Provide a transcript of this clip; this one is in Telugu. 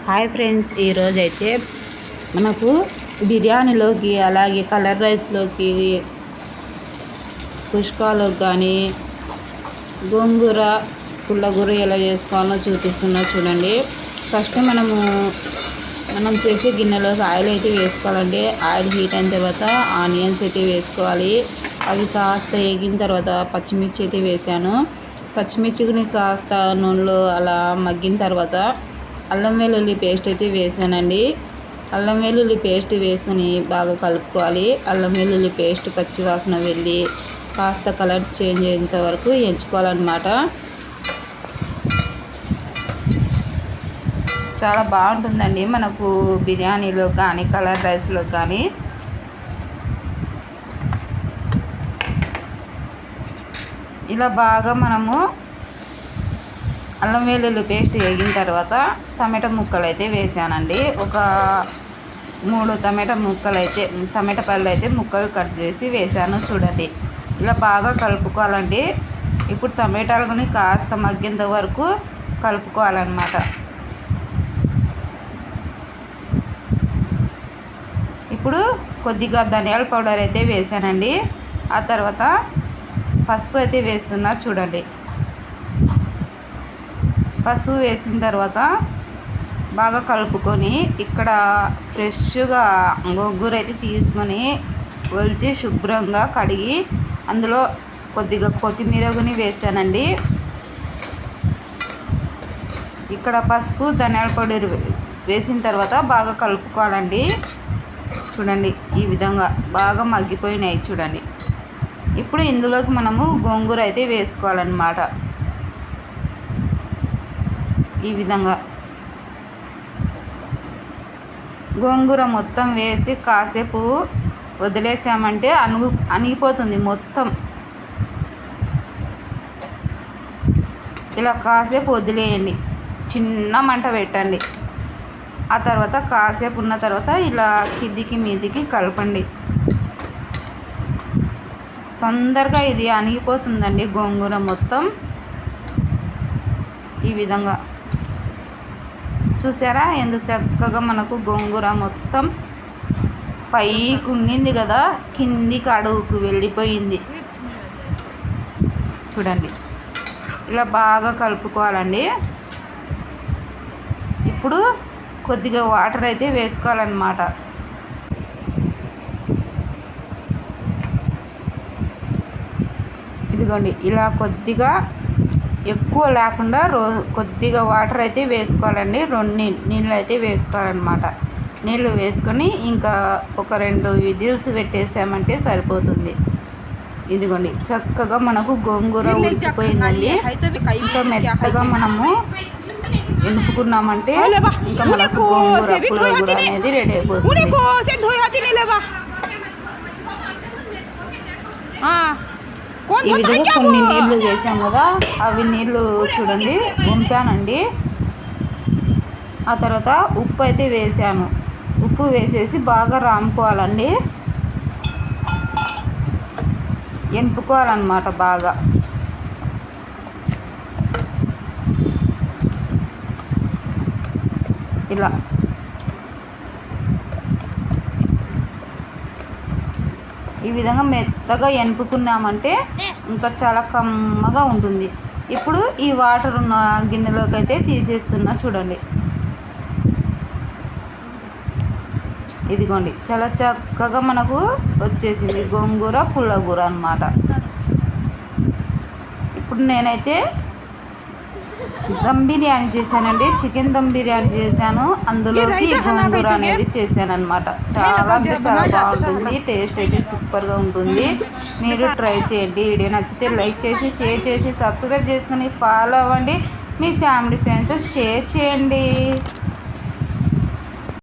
హాయ్ ఫ్రెండ్స్, ఈరోజైతే మనకు బిర్యానీలోకి అలాగే కలర్ రైస్లోకి కుష్కాలోకి కానీ గోంగూర పుల్లగూర ఎలా చేసుకోవాలో చూపిస్తున్నా చూడండి. ఫస్ట్ మనం చేసే గిన్నెలోకి ఆయిల్ అయితే వేసుకోవాలండి. ఆయిల్ హీట్ అయిన తర్వాత ఆనియన్స్ అయితే వేసుకోవాలి. అవి కాస్త వేగిన తర్వాత పచ్చిమిర్చి అయితే వేసాను. పచ్చిమిర్చిని కాస్త నూనెలో అలా మగ్గిన తర్వాత అల్లం వెల్లుల్లి పేస్ట్ అయితే వేసానండి. అల్లం వెల్లుల్లి పేస్ట్ వేసుకొని బాగా కలుపుకోవాలి. అల్లం వెల్లుల్లి పేస్ట్ పచ్చివాసన వెళ్ళి కాస్త కలర్ చేంజ్ అయ్యేంత వరకు ఎంచుకోవాలన్నమాట. చాలా బాగుంటుందండి మనకు బిర్యానీలో కానీ కలర్ రైస్లో కానీ. ఇలా బాగా మనము అల్లం వెల్లుల్లి పేస్ట్ వేగిన తర్వాత టమాటా ముక్కలు అయితే వేసానండి. ఒక 3 టమాటా పళ్ళు అయితే ముక్కలు కట్ చేసి వేసాను చూడండి. ఇలా బాగా కలుపుకోవాలండి. ఇప్పుడు టమాటాలని కాస్త మగ్గేంత వరకు కలుపుకోవాలన్నమాట. ఇప్పుడు కొద్దిగా ధనియాల పౌడర్ అయితే వేసానండి. ఆ తర్వాత పసుపు అయితే వేస్తున్నా చూడండి. పసుపు వేసిన తర్వాత బాగా కలుపుకొని ఇక్కడ ఫ్రెష్గా గోంగూర అయితే తీసుకొని ఒలిచి శుభ్రంగా కడిగి అందులో కొద్దిగా కొత్తిమీరని వేసానండి. ఇక్కడ పసుపు ధనియాల పౌడర్ వేసిన తర్వాత బాగా కలుపుకోవాలండి. చూడండి, ఈ విధంగా బాగా మగ్గిపోయినాయి చూడండి. ఇప్పుడు ఇందులోకి మనము గోంగూర అయితే వేసుకోవాలన్నమాట. ఈ విధంగా గోంగూర మొత్తం వేసి కాసేపు వదిలేసామంటే అణిగిపోతుంది మొత్తం. ఇలా కాసేపు వదిలేయండి, చిన్న మంట పెట్టండి. ఆ తర్వాత కాసేపు ఉన్న తర్వాత ఇలా కిందికి మీదికి కలపండి. తొందరగా ఇది అణిగిపోతుందండి గోంగూర మొత్తం. ఈ విధంగా చూసారా ఎంత చక్కగా మనకు గోంగూర మొత్తం పైకి ఉండింది కదా, కిందికి అడుగుకు వెళ్ళిపోయింది చూడండి. ఇలా బాగా కలుపుకోవాలండి. ఇప్పుడు కొద్దిగా వాటర్ అయితే వేసుకోవాలన్నమాట. ఇదిగోండి, ఇలా కొద్దిగా ఎక్కువ లేకుండా కొద్దిగా వాటర్ అయితే వేసుకోవాలండి. 2 నీళ్ళు అయితే వేసుకోవాలన్నమాట. నీళ్ళు వేసుకొని ఇంకా ఒక 2 విజిల్స్ పెట్టేసామంటే సరిపోతుంది. ఇదిగోండి, చక్కగా మనకు గోంగూర ఉడికిపోయిందండి. ఇంకా మెత్తగా మనము ఎనుపుకున్నామంటే ఇంకా మనకు గోంగూర అనేది రెడీ అయిపోతుంది. ఈ విధంగా కొన్ని నీళ్లు వేసాం కదా, అవి నీళ్ళు చూడండి వంపానండి. ఆ తర్వాత ఉప్పు అయితే వేసాను. ఉప్పు వేసేసి బాగా రాముకోవాలండి, ఎనుపుకోవాలన్నమాట బాగా. ఇలా ఈ విధంగా మెత్తగా ఎనుపుకున్నామంటే ఇంకా చాలా కమ్మగా ఉంటుంది. ఇప్పుడు ఈ వాటర్ ఉన్న గిన్నెలోకి అయితే తీసేస్తున్నా చూడండి. ఇదిగోండి, చాలా చక్కగా మనకు వచ్చేసింది గోంగూర పుల్లగూర అన్నమాట. ఇప్పుడు నేనైతే దమ్ బిర్యానీ చేశానండి. చికెన్ దమ్ బిర్యానీ చేశాను. అందులోకి గోంగూర అనేది చేశాను అనమాట. చాలా అంటే చాలా బాగుంటుంది. టేస్ట్ అయితే సూపర్గా ఉంటుంది. మీరు ట్రై చేయండి. వీడియో నచ్చితే లైక్ చేసి షేర్ చేసి సబ్స్క్రైబ్ చేసుకుని ఫాలో అవ్వండి. మీ ఫ్యామిలీ ఫ్రెండ్స్తో షేర్ చేయండి.